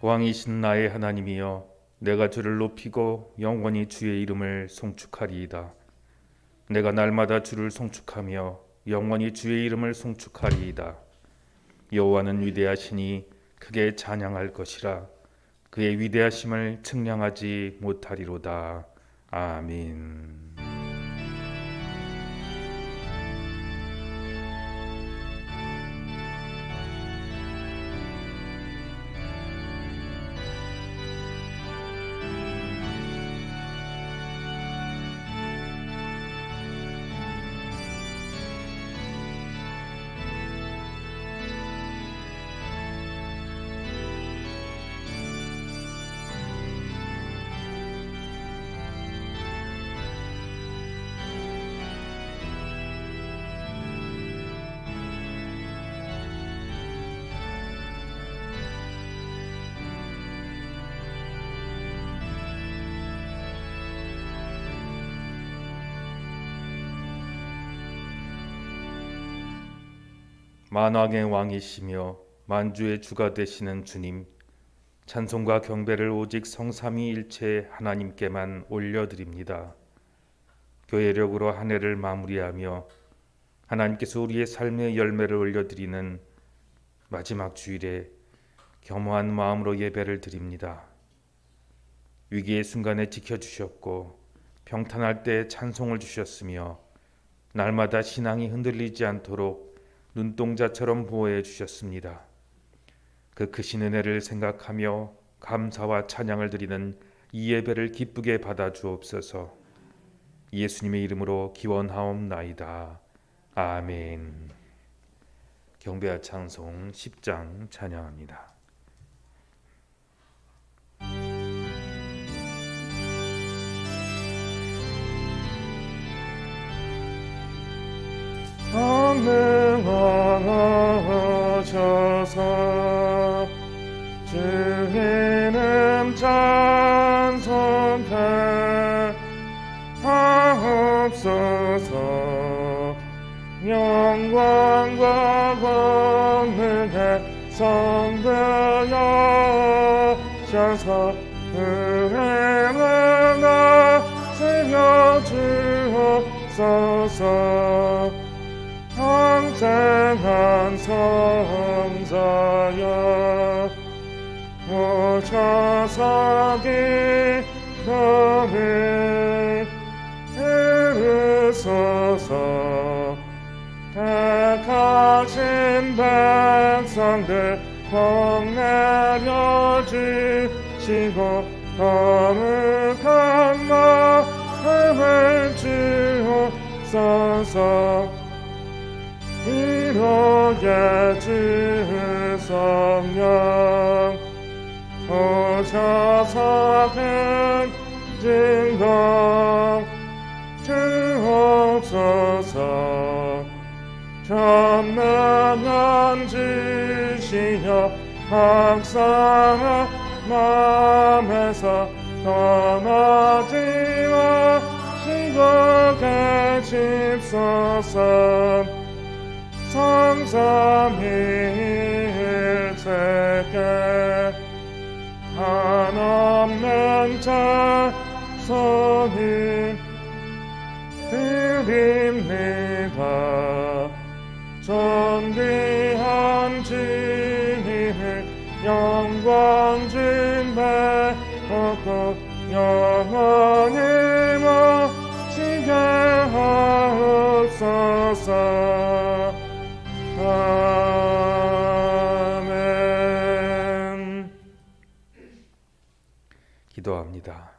왕이신 나의 하나님이여, 내가 주를 높이고 영원히 주의 이름을 송축하리이다. 내가 날마다 주를 송축하며 영원히 주의 이름을 송축하리이다. 여호와는 위대하시니 크게 찬양할 것이라. 그의 위대하심을 측량하지 못하리로다. 아멘. 만왕의 왕이시며 만주의 주가 되시는 주님, 찬송과 경배를 오직 성삼위일체 하나님께만 올려드립니다. 교회력으로 한 해를 마무리하며 하나님께서 우리의 삶의 열매를 올려드리는 마지막 주일에 겸허한 마음으로 예배를 드립니다. 위기의 순간에 지켜주셨고 평탄할 때 찬송을 주셨으며 날마다 신앙이 흔들리지 않도록 눈동자처럼 보호해 주셨습니다. 그 크신 은혜를 생각하며 감사와 찬양을 드리는 이 예배를 기쁘게 받아 주옵소서. 예수님의 이름으로 기원하옵나이다. 아멘. 경배와 찬송 10장 찬양합니다. 강능하셔서 주의 이름 찬송해 하옵소서. 영광과 권능에 성되어셔서 은혜를 나시며 주옵소서. 평생한 성자여 오셔서 기도를 들으소서. 택하신 백성들 복내려 주시고 거룩한 마음을 주옵소서. 위로의 주 성령 오셔서 큰 진동 주옵소서. 전능한 주시여 박사한 마음에서 떠나지 마시고 계십소서. 성삼위일체께 한없는 찬송을 드립니다. 존귀한 주님을 영광 준배하고 영원히 모시게 하옵소서. 아멘. 기도합니다.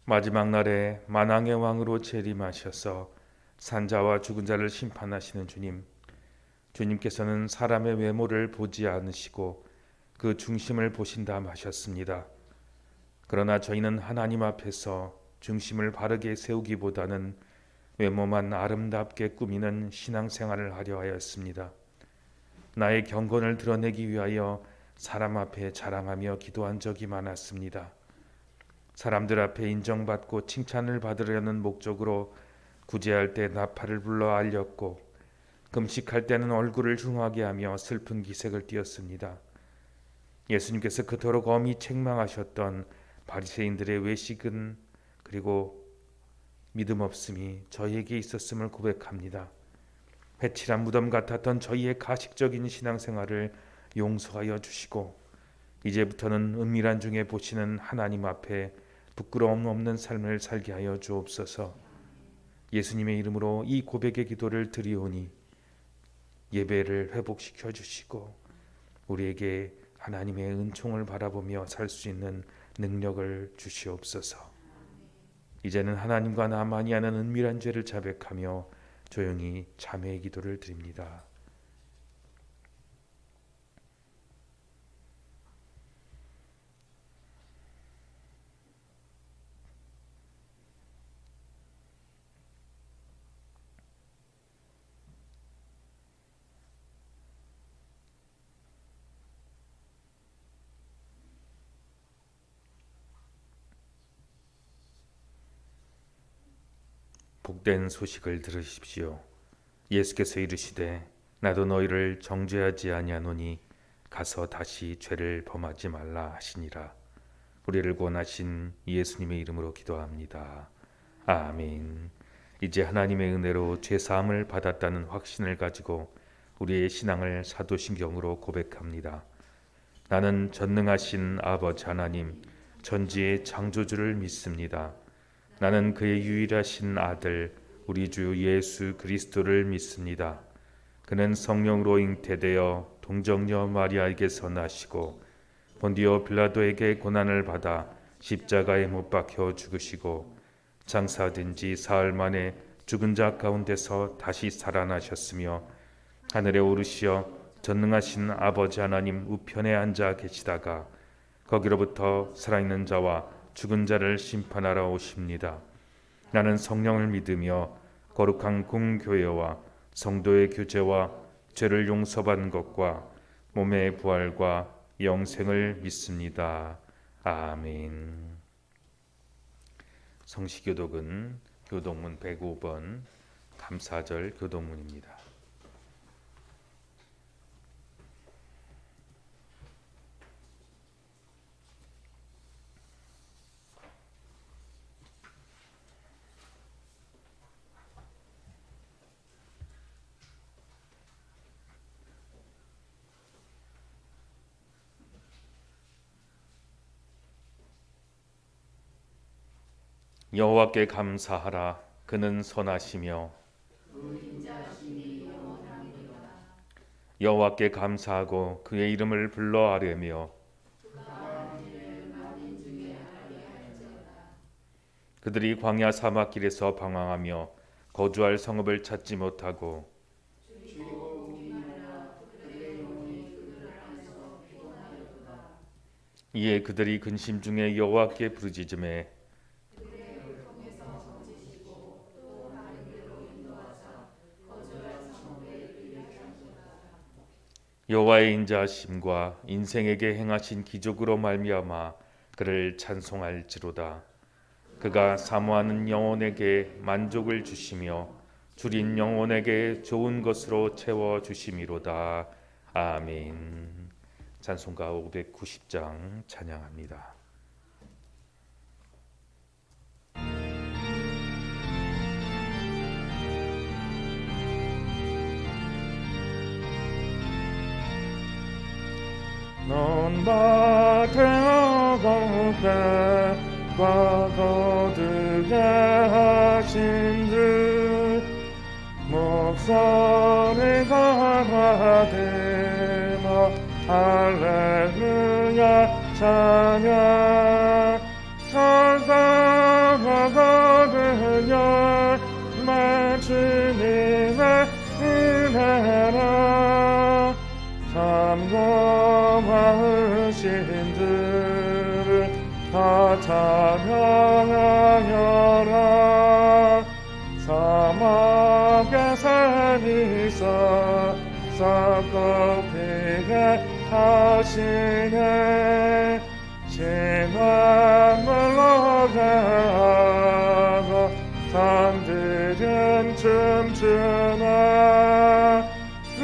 마지막 날에 만왕의 왕으로 재림하셔서 산자와 죽은 자를 심판하시는 주님, 주님께서는 사람의 외모를 보지 않으시고 그 중심을 보신다 하셨습니다. 그러나 저희는 하나님 앞에서 중심을 바르게 세우기보다는 외모만 아름답게 꾸미는 신앙생활을 하려 하였습니다. 나의 경건을 드러내기 위하여 사람 앞에 자랑하며 기도한 적이 많았습니다. 사람들 앞에 인정받고 칭찬을 받으려는 목적으로 구제할 때 나팔을 불러 알렸고 금식할 때는 얼굴을 흉하게 하며 슬픈 기색을 띠었습니다. 예수님께서 그토록 엄히 책망하셨던 바리새인들의 외식은 그리고 믿음 없음이 저희에게 있었음을 고백합니다. 회칠한 무덤 같았던 저희의 가식적인 신앙생활을 용서하여 주시고 이제부터는 은밀한 중에 보시는 하나님 앞에 부끄러움 없는 삶을 살게 하여 주옵소서. 예수님의 이름으로 이 고백의 기도를 드리오니 예배를 회복시켜 주시고 우리에게 하나님의 은총을 바라보며 살 수 있는 능력을 주시옵소서. 이제는 하나님과 나만이 하는 은밀한 죄를 자백하며 조용히 참회의 기도를 드립니다. 복된 소식을 들으십시오. 예수께서 이르시되 나도 너희를 정죄하지 아니하노니 가서 다시 죄를 범하지 말라 하시니라. 우리를 구원하신 예수님의 이름으로 기도합니다. 아멘. 이제 하나님의 은혜로 죄 사함을 받았다는 확신을 가지고 우리의 신앙을 사도신경으로 고백합니다. 나는 전능하신 아버지 하나님 전지의 창조주를 믿습니다. 나는 그의 유일하신 아들 우리 주 예수 그리스도를 믿습니다. 그는 성령으로 잉태되어 동정녀 마리아에게서 나시고 본디오 빌라도에게 고난을 받아 십자가에 못 박혀 죽으시고 장사된 지 사흘 만에 죽은 자 가운데서 다시 살아나셨으며 하늘에 오르시어 전능하신 아버지 하나님 우편에 앉아 계시다가 거기로부터 살아있는 자와 죽은 자를 심판하러 오십니다. 나는 성령을 믿으며 거룩한 공교회와 성도의 교제와 죄를 용서받는 것과 몸의 부활과 영생을 믿습니다. 아멘. 성시교독은 교독문 105번 감사절 교독문입니다. 여호와께 감사하라. 그는 선하시며 여호와께 감사하고 그의 이름을 불러 아뢰며 그들이 광야 사막길에서 방황하며 거주할 성읍을 찾지 못하고 이에 그들이 근심 중에 여호와께 부르짖음에 여호와의 인자하심과 인생에게 행하신 기적으로 말미암아 그를 찬송할지로다. 그가 사모하는 영혼에게 만족을 주시며 줄인 영혼에게 좋은 것으로 채워 주심이로다. 아멘. 찬송가 590장 찬양합니다. 넌 밭에 어거게 거두게 하신 듯 목소리가 받으며 할렐루야 찬양 찬송하거든요 내 주님의 은혜라 참 고마우신 들 다 찬양하여라 사막의 산이서 썩고 피게 하시네 진화물로 가고 산들은 춤추나 내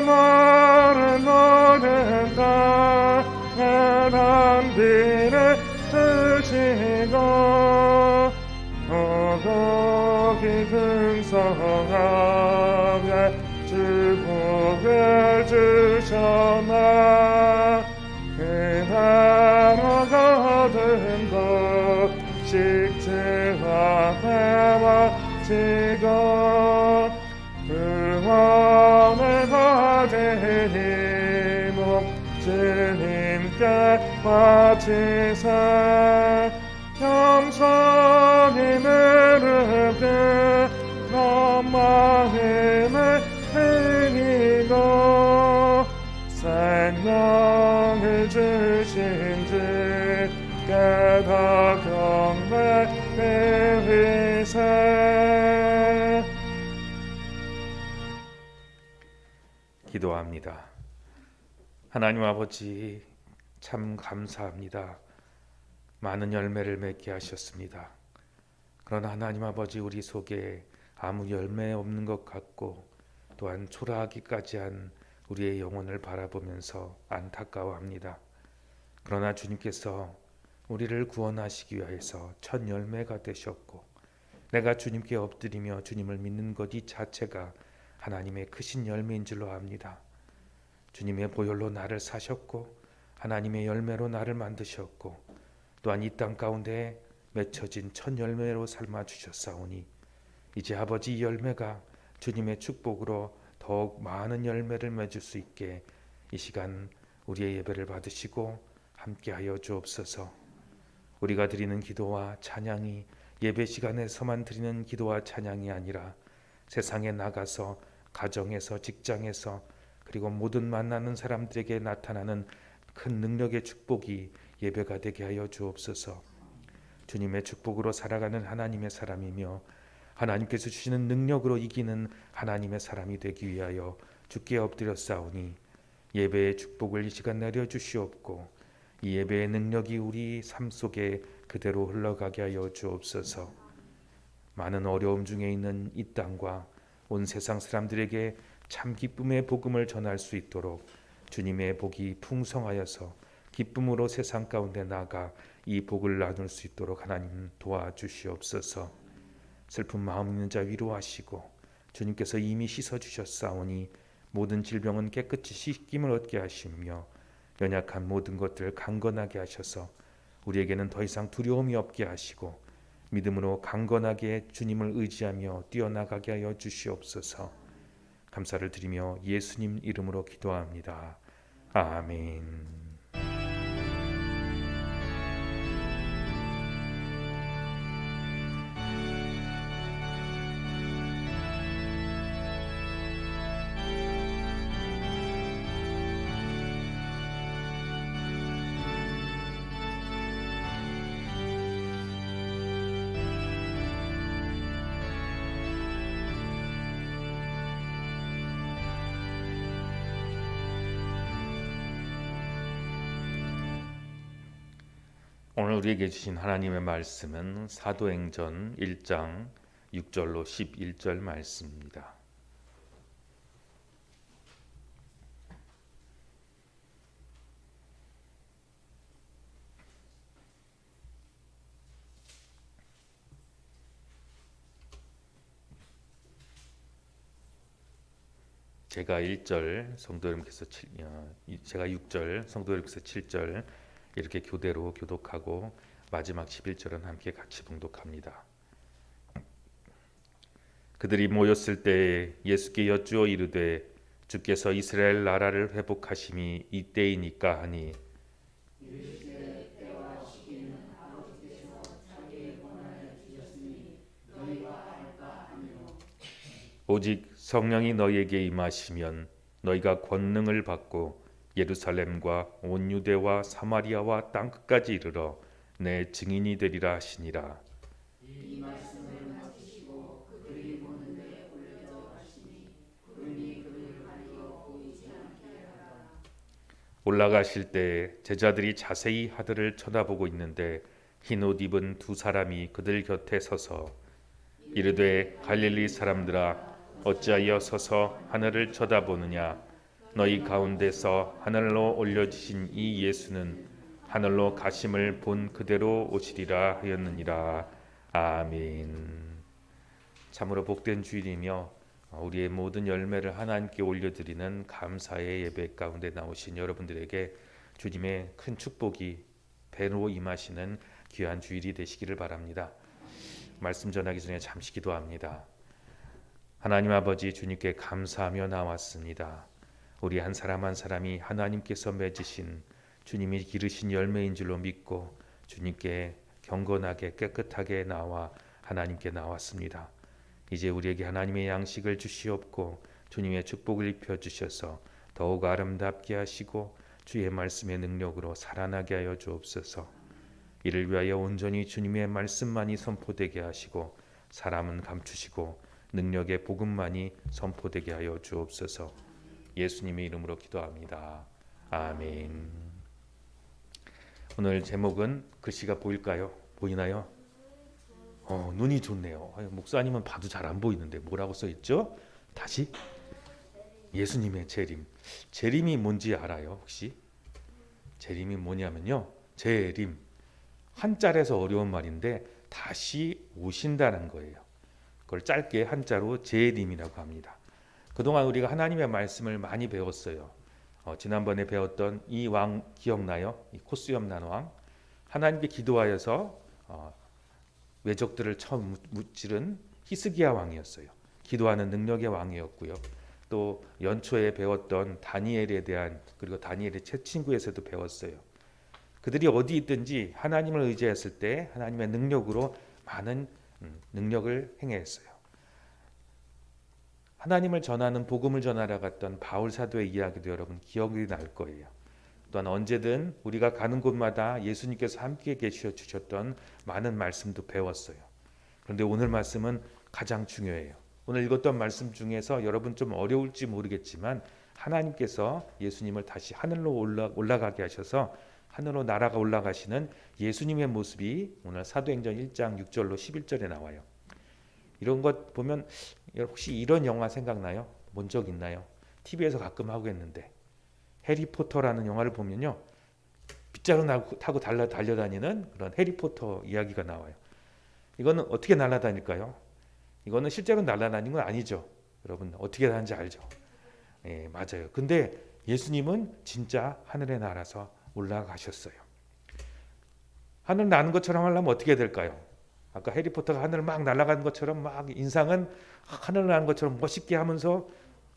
말은 노래다 내 지고 구원을 받으니 주님께 바치사 겸손히 무릎에 마음을 드리고 생명을 주신 주께 더 경배 드리세. 기도합니다. 하나님 아버지, 참 감사합니다. 많은 열매를 맺게 하셨습니다. 그러나 하나님 아버지, 우리 속에 아무 열매 없는 것 같고 또한 초라하기까지 한 우리의 영혼을 바라보면서 안타까워합니다. 그러나 주님께서 우리를 구원하시기 위해서 첫 열매가 되셨고, 내가 주님께 엎드리며 주님을 믿는 것 이 자체가 하나님의 크신 열매인 줄로 압니다. 주님의 보혈로 나를 사셨고 하나님의 열매로 나를 만드셨고 또한 이 땅 가운데 맺혀진 첫 열매로 삶아 주셨사오니 이제 아버지 이 열매가 주님의 축복으로 더욱 많은 열매를 맺을 수 있게 이 시간 우리의 예배를 받으시고 함께하여 주옵소서. 우리가 드리는 기도와 찬양이 예배 시간에서만 드리는 기도와 찬양이 아니라 세상에 나가서 가정에서 직장에서 그리고 모든 만나는 사람들에게 나타나는 큰 능력의 축복이 예배가 되게 하여 주옵소서. 주님의 축복으로 살아가는 하나님의 사람이며 하나님께서 주시는 능력으로 이기는 하나님의 사람이 되기 위하여 주께 엎드렸사오니 예배의 축복을 이 시간 내려주시옵고 이 예배의 능력이 우리 삶 속에 그대로 흘러가게 하여 주옵소서. 많은 어려움 중에 있는 이 땅과 온 세상 사람들에게 참 기쁨의 복음을 전할 수 있도록 주님의 복이 풍성하여서 기쁨으로 세상 가운데 나가 이 복을 나눌 수 있도록 하나님 도와주시옵소서. 슬픈 마음 있는 자 위로하시고 주님께서 이미 씻어주셨사오니 모든 질병은 깨끗이 씻김을 얻게 하시며 연약한 모든 것들을 강건하게 하셔서 우리에게는 더 이상 두려움이 없게 하시고 믿음으로 강건하게 주님을 의지하며 뛰어나가게 하여 주시옵소서. 감사를 드리며 예수님 이름으로 기도합니다. 아멘. 오늘 우리에게 주신 하나님의 말씀은 사도행전 1장 6절로 11절 말씀입니다. 제가 1절, 성도 여러분께서 제가 6절, 성도 여러분께서 7절 이렇게 교대로 교독하고 마지막 11절은 함께 같이 봉독합니다. 그들이 모였을 때에 예수께 여쭈어 이르되 주께서 이스라엘 나라를 회복하심이 이때이니까 하니 오직 성령이 너희에게 임하시면 너희가 권능을 받고 예루살렘과 온 유대와 사마리아와 땅끝까지 이르러 내 증인이 되리라 하시니라. 이 말씀을 마치시고 그들이 보는 데 올려져 가시니 구름이 그들을 가리고 보이지 않게 하라. 올라가실 때 제자들이 자세히 하늘을 쳐다보고 있는데 흰 옷 입은 두 사람이 그들 곁에 서서 이르되 갈릴리 사람들아 어찌하여 서서 하늘을 쳐다보느냐. 너희 가운데서 하늘로 올려지신 이 예수는 하늘로 가심을 본 그대로 오시리라 하였느니라. 아멘. 참으로 복된 주일이며 우리의 모든 열매를 하나님께 올려드리는 감사의 예배 가운데 나오신 여러분들에게 주님의 큰 축복이 배로 임하시는 귀한 주일이 되시기를 바랍니다. 말씀 전하기 전에 잠시 기도합니다. 하나님 아버지, 주님께 감사하며 나왔습니다. 우리 한 사람 한 사람이 하나님께서 맺으신 주님이 기르신 열매인 줄로 믿고 주님께 경건하게 깨끗하게 나와 하나님께 나왔습니다. 이제 우리에게 하나님의 양식을 주시옵고 주님의 축복을 입혀 주셔서 더욱 아름답게 하시고 주의 말씀의 능력으로 살아나게 하여 주옵소서. 이를 위하여 온전히 주님의 말씀만이 선포되게 하시고 사람은 감추시고 능력의 복음만이 선포되게 하여 주옵소서. 예수님의 이름으로 기도합니다. 아멘. 오늘 제목은 글씨가 보일까요? 보이나요? 눈이 좋네요. 목사님은 봐도 잘 안 보이는데 뭐라고 써 있죠? 다시 예수님의 재림. 재림이 뭔지 알아요? 혹시? 재림이 뭐냐면요. 재림. 한자에서 어려운 말인데 다시 오신다는 거예요. 그걸 짧게 한자로 재림이라고 합니다. 그동안 우리가 하나님의 말씀을 많이 배웠어요. 지난번에 배웠던 이 왕 기억나요? 이 코스염난 왕. 하나님께 기도하여서 외적들을 처음 무찌른 히스기야 왕이었어요. 기도하는 능력의 왕이었고요. 또 연초에 배웠던 다니엘에 대한, 그리고 다니엘의 새 친구에서도 배웠어요. 그들이 어디 있든지 하나님을 의지했을 때 하나님의 능력으로 많은 능력을 행했어요. 하나님을 전하는 복음을 전하러 갔던 바울 사도의 이야기도 여러분 기억이 날 거예요. 또한 언제든 우리가 가는 곳마다 예수님께서 함께 계셔 주셨던 많은 말씀도 배웠어요. 그런데 오늘 말씀은 가장 중요해요. 오늘 읽었던 말씀 중에서 여러분 좀 어려울지 모르겠지만 하나님께서 예수님을 다시 하늘로 올라가게 하셔서 하늘로 나라가 올라가시는 예수님의 모습이 오늘 사도행전 1장 6절로 11절에 나와요. 이런 것 보면 혹시 이런 영화 생각나요? 본 적 있나요? TV에서 가끔 하고 있는데 해리포터라는 영화를 보면요. 빗자루 타고 달려다니는 그런 해리포터 이야기가 나와요. 이거는 어떻게 날아다닐까요? 이거는 실제로 날아다니는 건 아니죠. 여러분 어떻게 하는지 알죠? 예, 맞아요. 근데 예수님은 진짜 하늘에 날아서 올라가셨어요. 하늘 나는 것처럼 하려면 어떻게 될까요? 아까 해리포터가 하늘을 막 날아가는 것처럼 막 인상은 하늘 나는 것처럼 멋있게 하면서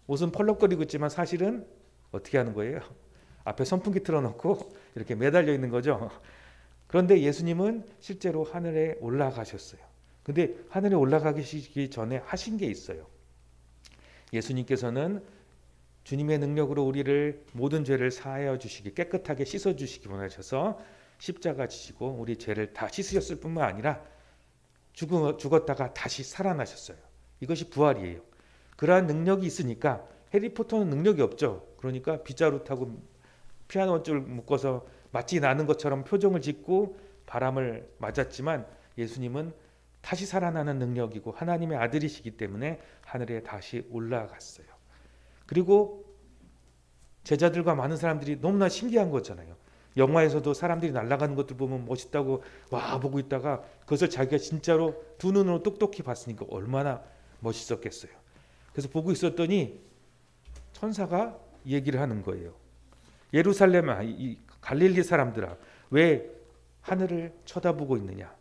옷은 펄럭거리고 있지만 사실은 어떻게 하는 거예요? 앞에 선풍기 틀어놓고 이렇게 매달려 있는 거죠. 그런데 예수님은 실제로 하늘에 올라가셨어요. 근데 하늘에 올라가시기 전에 하신 게 있어요. 예수님께서는 주님의 능력으로 우리를 모든 죄를 사하여 주시기, 깨끗하게 씻어 주시기 원하셔서 십자가 지시고 우리 죄를 다 씻으셨을 뿐만 아니라 죽었다가 다시 살아나셨어요. 이것이 부활이에요. 그러한 능력이 있으니까 해리포터는 능력이 없죠. 그러니까 빗자루 타고 피아노 줄 묶어서 마치 나는 것처럼 표정을 짓고 바람을 맞았지만 예수님은 다시 살아나는 능력이고 하나님의 아들이시기 때문에 하늘에 다시 올라갔어요. 그리고 제자들과 많은 사람들이 너무나 신기한 거잖아요. 영화에서도 사람들이 날아가는 것들 보면 멋있다고 와 보고 있다가 그것을 자기가 진짜로 두 눈으로 똑똑히 봤으니까 얼마나 멋있었겠어요. 그래서 보고 있었더니 천사가 얘기를 하는 거예요. 예루살렘아, 이 갈릴리 사람들아, 왜 하늘을 쳐다보고 있느냐?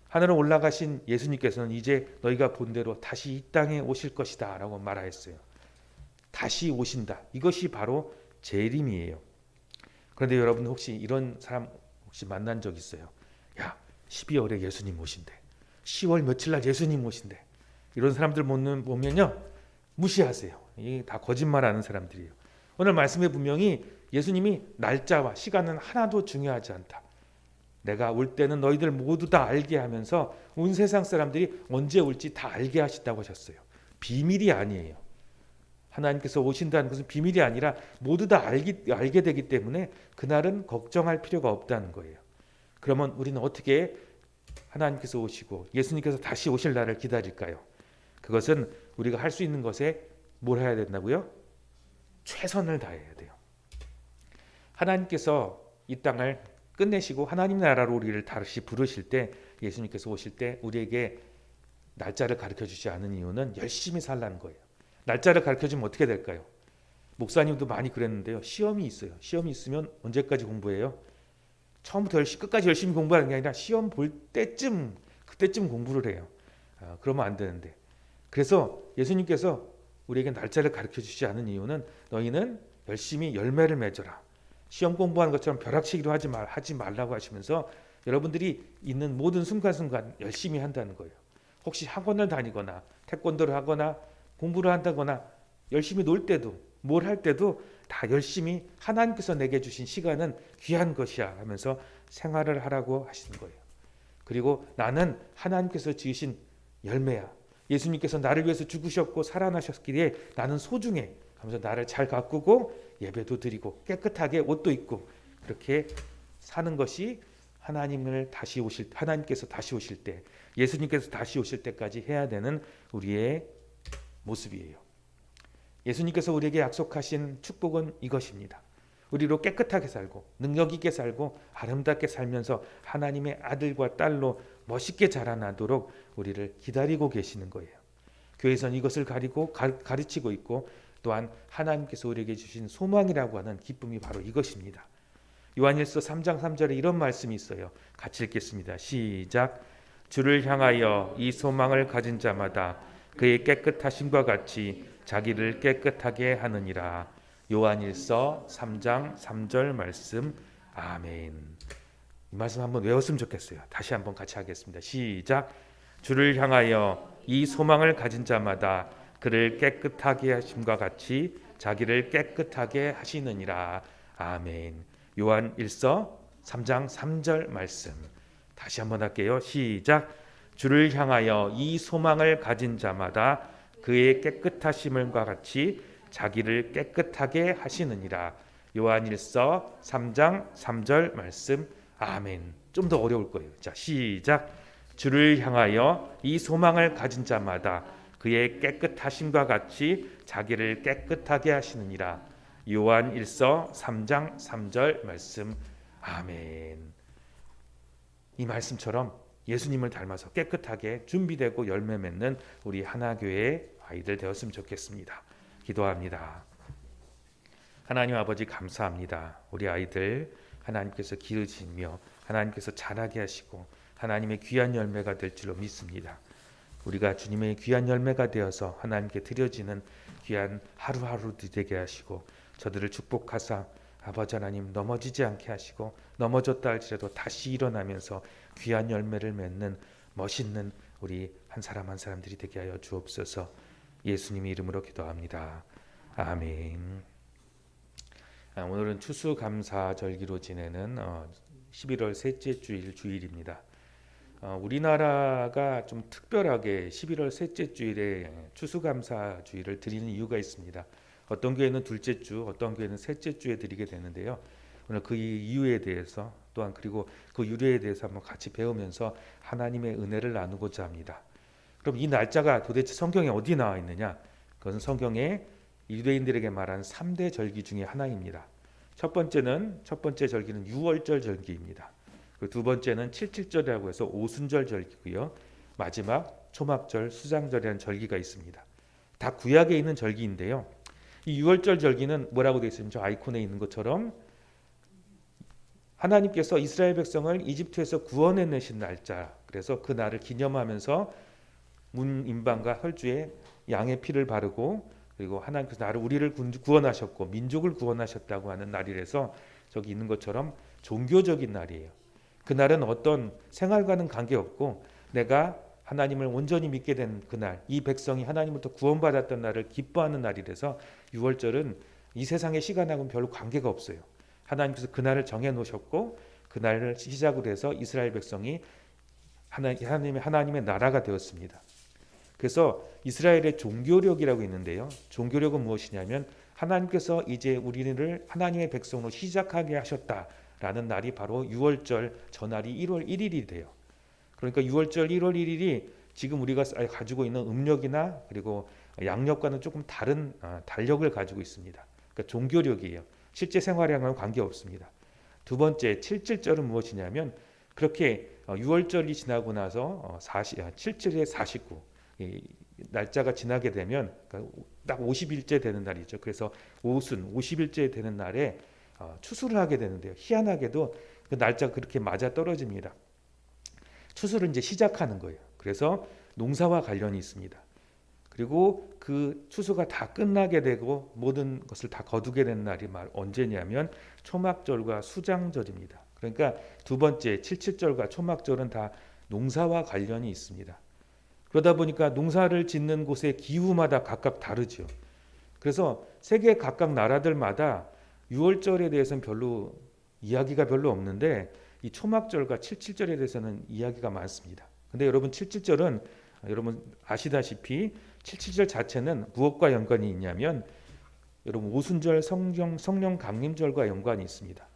하늘에 올라가신 예수님께서는 이제 너희가 본 대로 다시 이 땅에 오실 것이다 라고 말하였어요. 다시 오신다. 이것이 바로 재림이에요. 그런데 여러분 혹시 이런 사람 혹시 만난 적 있어요? 야, 12월에 예수님 오신대. 10월 며칠 날 예수님 오신대. 이런 사람들 보면요. 무시하세요. 이게 다 거짓말하는 사람들이에요. 오늘 말씀에 분명히 예수님이 날짜와 시간은 하나도 중요하지 않다. 내가 올 때는 너희들 모두 다 알게 하면서 온 세상 사람들이 언제 올지 다 알게 하신다고 하셨어요. 비밀이 아니에요. 하나님께서 오신다는 것은 비밀이 아니라 모두 다 알게 되기 때문에 그날은 걱정할 필요가 없다는 거예요. 그러면 우리는 어떻게 하나님께서 오시고 예수님께서 다시 오실 날을 기다릴까요? 그것은 우리가 할 수 있는 것에 뭘 해야 된다고요? 최선을 다해야 돼요. 하나님께서 이 땅을 끝내시고 하나님 나라로 우리를 다시 부르실 때 예수님께서 오실 때 우리에게 날짜를 가르쳐 주지 않은 이유는 열심히 살라는 거예요. 날짜를 가르쳐 주면 어떻게 될까요? 목사님도 많이 그랬는데요. 시험이 있어요. 시험이 있으면 언제까지 공부해요? 처음부터 끝까지 열심히 공부하는 게 아니라 시험 볼 때쯤 그때쯤 공부를 해요. 그러면 안 되는데. 그래서 예수님께서 우리에게 날짜를 가르쳐 주지 않은 이유는 너희는 열심히 열매를 맺어라. 시험 공부하는 것처럼 벼락치기로 하지 말라고 하시면서 여러분들이 있는 모든 순간순간 열심히 한다는 거예요. 혹시 학원을 다니거나 태권도를 하거나 공부를 한다거나 열심히 놀 때도 뭘 할 때도 다 열심히 하나님께서 내게 주신 시간은 귀한 것이야 하면서 생활을 하라고 하시는 거예요. 그리고 나는 하나님께서 지으신 열매야. 예수님께서 나를 위해서 죽으셨고 살아나셨기에 나는 소중해 하면서 나를 잘 가꾸고 예배도 드리고 깨끗하게 옷도 입고 그렇게 사는 것이 하나님께서 다시 오실 때, 예수님께서 다시 오실 때까지 해야 되는 우리의 모습이에요. 예수님께서 우리에게 약속하신 축복은 이것입니다. 우리로 깨끗하게 살고 능력 있게 살고 아름답게 살면서 하나님의 아들과 딸로 멋있게 자라나도록 우리를 기다리고 계시는 거예요. 교회에서는 이것을 가르치고 있고 또한 하나님께서 우리에게 주신 소망이라고 하는 기쁨이 바로 이것입니다. 요한일서 3장 3절에 이런 말씀이 있어요. 같이 읽겠습니다. 시작. 주를 향하여 이 소망을 가진 자마다 그의 깨끗하심과 같이 자기를 깨끗하게 하느니라. 요한일서 3장 3절 말씀. 아멘. 이 말씀 한번 외웠으면 좋겠어요. 다시 한번 같이 하겠습니다. 시작. 주를 향하여 이 소망을 가진 자마다 그를 깨끗하게 하심과 같이 자기를 깨끗하게 하시느니라. 아멘. 요한일서 3장 3절 말씀. 다시 한번 할게요. 시작. 주를 향하여 이 소망을 가진 자마다 그의 깨끗하심과 같이 자기를 깨끗하게 하시느니라. 요한일서 3장 3절 말씀. 아멘. 좀 더 어려울 거예요. 자, 시작. 주를 향하여 이 소망을 가진 자마다 그의 깨끗하심과 같이 자기를 깨끗하게 하시느니라. 요한일서 3장 3절 말씀. 아멘. 이 말씀처럼 예수님을 닮아서 깨끗하게 준비되고 열매 맺는 우리 하나교회의 아이들 되었으면 좋겠습니다. 기도합니다. 하나님 아버지 감사합니다. 우리 아이들 하나님께서 기르시며 하나님께서 자라게 하시고 하나님의 귀한 열매가 될 줄로 믿습니다. 우리가 주님의 귀한 열매가 되어서 하나님께 드려지는 귀한 하루하루도 되게 하시고 저들을 축복하사 아버지 하나님 넘어지지 않게 하시고 넘어졌다 할지라도 다시 일어나면서 귀한 열매를 맺는 멋있는 우리 한 사람 한 사람들이 되게 하여 주옵소서. 예수님의 이름으로 기도합니다. 아멘. 오늘은 추수감사절기로 지내는 11월 셋째 주일입니다. 우리나라가 좀 특별하게 11월 셋째 주일에 추수감사주일을 드리는 이유가 있습니다. 어떤 교회는 둘째 주, 어떤 교회는 셋째 주에 드리게 되는데요. 오늘 그 이유에 대해서 또한 그리고 그 유래에 대해서 한번 같이 배우면서 하나님의 은혜를 나누고자 합니다. 그럼 이 날짜가 도대체 성경에 어디 나와 있느냐? 그것은 성경에 유대인들에게 말한 3대 절기 중에 하나입니다. 첫 번째 절기는 유월절 절기입니다. 두 번째는 칠칠절이라고 해서 오순절 절기고요. 마지막 초막절, 수장절이라는 절기가 있습니다. 다 구약에 있는 절기인데요. 이 유월절 절기는 뭐라고 되어 있습니까? 저 아이콘에 있는 것처럼 하나님께서 이스라엘 백성을 이집트에서 구원해내신 날짜, 그래서 그 날을 기념하면서 문인방과 혈주에 양의 피를 바르고 그리고 하나님께서 우리를 구원하셨고 민족을 구원하셨다고 하는 날이라서 저기 있는 것처럼 종교적인 날이에요. 그날은 어떤 생활과는 관계없고 내가 하나님을 온전히 믿게 된 그날, 이 백성이 하나님으로부터 구원받았던 날을 기뻐하는 날이라서 유월절은 이 세상의 시간하고는 별로 관계가 없어요. 하나님께서 그날을 정해놓으셨고 그날을 시작으로 해서 이스라엘 백성이 하나님의 나라가 되었습니다. 그래서 이스라엘의 종교력이라고 있는데요. 종교력은 무엇이냐면 하나님께서 이제 우리를 하나님의 백성으로 시작하게 하셨다라는 날이 바로 유월절 전날이 1월 1일이 돼요. 그러니까 유월절 1월 1일이 지금 우리가 가지고 있는 음력이나 그리고 양력과는 조금 다른 달력을 가지고 있습니다. 그러니까 종교력이에요. 실제 생활이랑은 관계없습니다. 두 번째 칠칠절은 무엇이냐면 그렇게 유월절이 지나고 나서 7일에 49 날짜가 지나게 되면 딱 50일째 되는 날이죠. 그래서 오순 50일째 되는 날에 추수를 하게 되는데요. 희한하게도 그 날짜가 그렇게 맞아 떨어집니다. 추수를 이제 시작하는 거예요. 그래서 농사와 관련이 있습니다. 그리고 그 추수가 다 끝나게 되고 모든 것을 다 거두게 된 날이 언제냐면 초막절과 수장절입니다. 그러니까 두 번째 칠칠절과 초막절은 다 농사와 관련이 있습니다. 그러다 보니까 농사를 짓는 곳의 기후마다 각각 다르죠. 그래서 세계 각각 나라들마다 6월절에 대해서는 이야기가 별로 없는데 이 초막절과 칠칠절에 대해서는 이야기가 많습니다. 근데 여러분 칠칠절은 여러분 아시다시피 칠칠절 자체는 무엇과 연관이 있냐면 여러분 오순절 성령 강림절과 연관이 있습니다.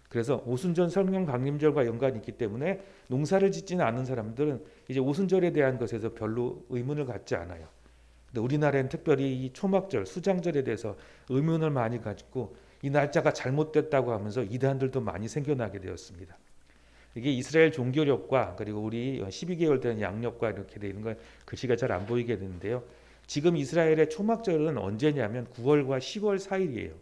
그래서 오순절 성령 강림절과 연관이 있기 때문에 농사를 짓지는 않은 사람들은 이제 오순절에 대한 것에서 별로 의문을 갖지 않아요. 근데 우리나라는 특별히 이 초막절, 수장절에 대해서 의문을 많이 가지고 이 날짜가 잘못됐다고 하면서 이단들도 많이 생겨나게 되었습니다. 이게 이스라엘 종교력과 그리고 우리 12개월 된 양력과 이렇게 되는 건 글씨가 잘 안 보이게 되는데요. 지금 이스라엘의 초막절은 언제냐면 9월과 10월 사이예요.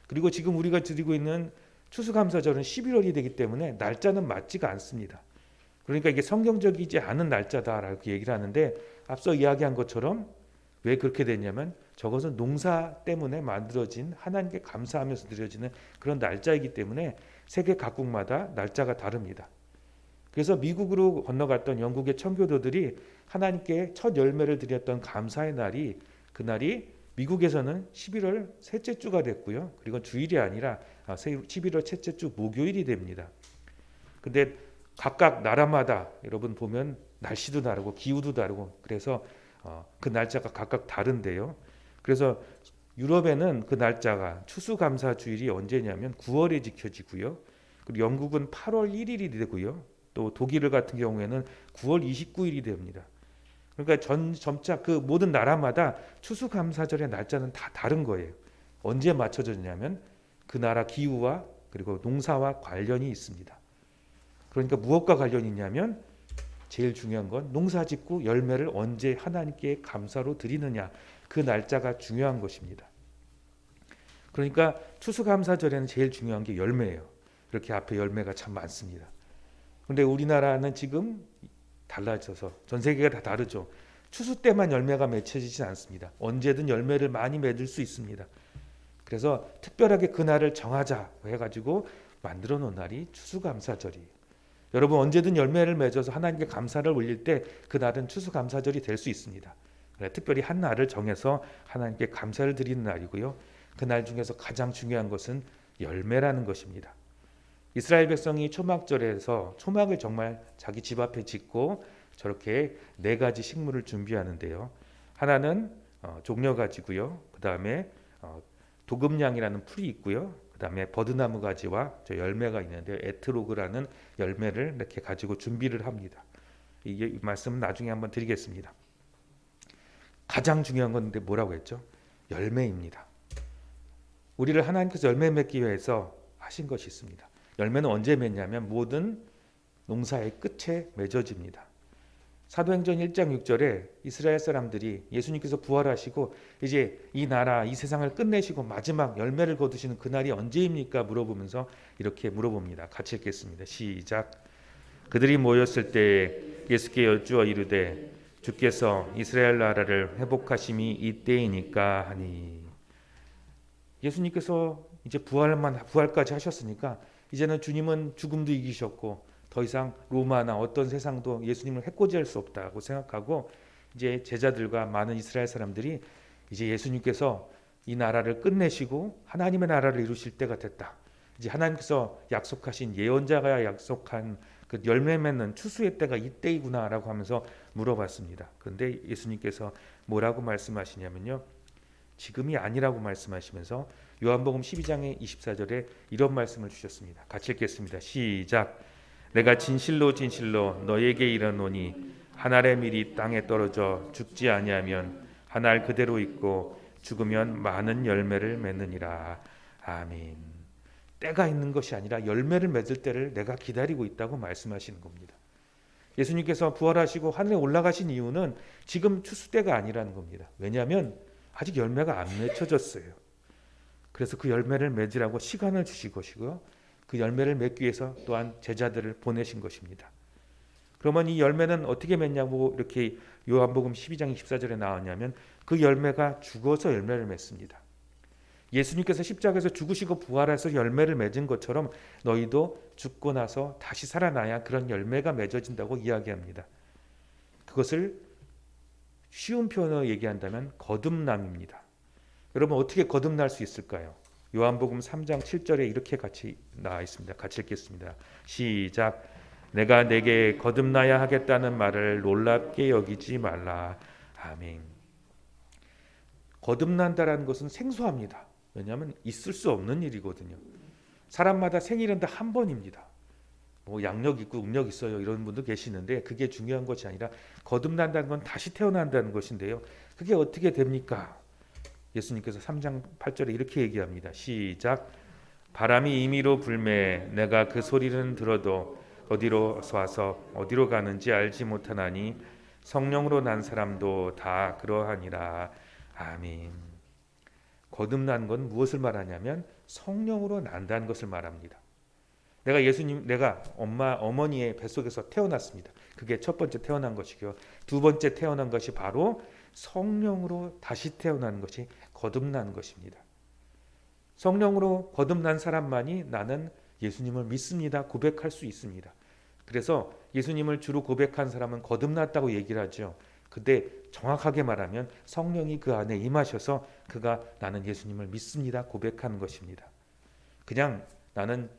그리고 지금 우리가 드리고 있는 추수감사절은 11월이 되기 때문에 날짜는 맞지가 않습니다. 그러니까 이게 성경적이지 않은 날짜다라고 얘기를 하는데 앞서 이야기한 것처럼 왜 그렇게 됐냐면 저것은 농사 때문에 만들어진 하나님께 감사하면서 드려지는 그런 날짜이기 때문에 세계 각국마다 날짜가 다릅니다. 그래서 미국으로 건너갔던 영국의 천교도들이 하나님께 첫 열매를 드렸던 감사의 날이 그날이 미국에서는 11월 셋째 주가 됐고요. 그리고 주일이 아니라 11월 셋째 주 목요일이 됩니다. 근데 각각 나라마다 여러분 보면 날씨도 다르고 기후도 다르고 그래서 그 날짜가 각각 다른데요. 그래서 유럽에는 그 날짜가 추수감사 주일이 언제냐면 9월에 지켜지고요. 그리고 영국은 8월 1일이 되고요. 또 독일 같은 경우에는 9월 29일이 됩니다. 그러니까 점차 그 모든 나라마다 추수감사절의 날짜는 다 다른 거예요. 언제 맞춰졌냐면 그 나라 기후와 그리고 농사와 관련이 있습니다. 그러니까 무엇과 관련이 있냐면 제일 중요한 건 농사짓고 열매를 언제 하나님께 감사로 드리느냐 그 날짜가 중요한 것입니다. 그러니까 추수감사절에는 제일 중요한 게 열매예요. 이렇게 앞에 열매가 참 많습니다. 그런데 우리나라는 지금 달라져서 전 세계가 다 다르죠. 추수 때만 열매가 맺혀지지 않습니다. 언제든 열매를 많이 맺을 수 있습니다. 그래서 특별하게 그날을 정하자 해가지고 만들어 놓은 날이 추수감사절이에요. 여러분 언제든 열매를 맺어서 하나님께 감사를 올릴 때 그날은 추수감사절이 될 수 있습니다. 특별히 한 날을 정해서 하나님께 감사를 드리는 날이고요. 그날 중에서 가장 중요한 것은 열매라는 것입니다. 이스라엘 백성이 초막절에서 초막을 정말 자기 집 앞에 짓고 저렇게 4가지 식물을 준비하는데요. 하나는 종려가지고요. 그 다음에 도금냥이라는 풀이 있고요. 그 다음에 버드나무 가지와 저 열매가 있는데 에트로그라는 열매를 이렇게 가지고 준비를 합니다. 이 말씀은 나중에 한번 드리겠습니다. 가장 중요한 건데 뭐라고 했죠? 열매입니다. 우리를 하나님께서 열매 맺기 위해서 하신 것이 있습니다. 열매는 언제 맺냐면 모든 농사의 끝에 맺어집니다. 사도행전 1장 6절에 이스라엘 사람들이 예수님께서 부활하시고 이제 이 나라 이 세상을 끝내시고 마지막 열매를 거두시는 그날이 언제입니까? 물어보면서 이렇게 물어봅니다. 같이 읽겠습니다. 시작. 그들이 모였을 때 예수께 여쭈어 이르되 주께서 이스라엘 나라를 회복하심이 이때이니까 하니. 예수님께서 이제 부활까지 하셨으니까 이제는 주님은 죽음도 이기셨고 더 이상 로마나 어떤 세상도 예수님을 해코지할 수 없다고 생각하고 이제 제자들과 많은 이스라엘 사람들이 이제 예수님께서 이 나라를 끝내시고 하나님의 나라를 이루실 때가 됐다. 이제 하나님께서 약속하신 예언자가 약속한 그 열매 맺는 추수의 때가 이때이구나라고 하면서 물어봤습니다. 그런데 예수님께서 뭐라고 말씀하시냐면요. 지금이 아니라고 말씀하시면서 요한복음 12장의 24절에 이런 말씀을 주셨습니다. 같이 읽겠습니다. 시작. 내가 진실로 진실로 너에게 이르노니 한 알의 밀이 땅에 떨어져 죽지 아니하면 한 알 그대로 있고 죽으면 많은 열매를 맺느니라. 아멘. 때가 있는 것이 아니라 열매를 맺을 때를 내가 기다리고 있다고 말씀하시는 겁니다. 예수님께서 부활하시고 하늘에 올라가신 이유는 지금 추수 때가 아니라는 겁니다. 왜냐하면 아직 열매가 안 맺혀졌어요. 그래서 그 열매를 맺으라고 시간을 주신 것이고요. 그 열매를 맺기 위해서 또한 제자들을 보내신 것입니다. 그러면 이 열매는 어떻게 맺냐고 이렇게 요한복음 12장 24절에 나왔냐면 그 열매가 죽어서 열매를 맺습니다. 예수님께서 십자가에서 죽으시고 부활해서 열매를 맺은 것처럼 너희도 죽고 나서 다시 살아나야 그런 열매가 맺어진다고 이야기합니다. 그것을 쉬운 표현으로 얘기한다면 거듭남입니다. 여러분 어떻게 거듭날 수 있을까요? 요한복음 3장 7절에 이렇게 같이 나와 있습니다. 같이 읽겠습니다. 시작. 내가 내게 거듭나야 하겠다는 말을 놀랍게 여기지 말라. 아멘. 거듭난다라는 것은 생소합니다. 왜냐하면 있을 수 없는 일이거든요. 사람마다 생일은 다 한 번입니다. 뭐 양력 있고 음력 있어요 이런 분도 계시는데 그게 중요한 것이 아니라 거듭난다는 건 다시 태어난다는 것인데요. 그게 어떻게 됩니까? 예수님께서 3장 8절에 이렇게 얘기합니다. 시작. 바람이 임의로 불매 내가 그 소리는 들어도 어디로 와서 어디로 가는지 알지 못하나니 성령으로 난 사람도 다 그러하니라. 아멘. 거듭난 건 무엇을 말하냐면 성령으로 난다는 것을 말합니다. 내가 어머니의 뱃속에서 태어났습니다. 그게 첫 번째 태어난 것이고요. 두 번째 태어난 것이 바로 성령으로 다시 태어나는 것이 거듭난 것입니다. 성령으로 거듭난 사람만이 나는 예수님을 믿습니다. 고백할 수 있습니다. 그래서 예수님을 주로 고백한 사람은 거듭났다고 얘기를 하죠. 근데 정확하게 말하면 성령이 그 안에 임하셔서 그가 나는 예수님을 믿습니다. 고백하는 것입니다. 그냥 나는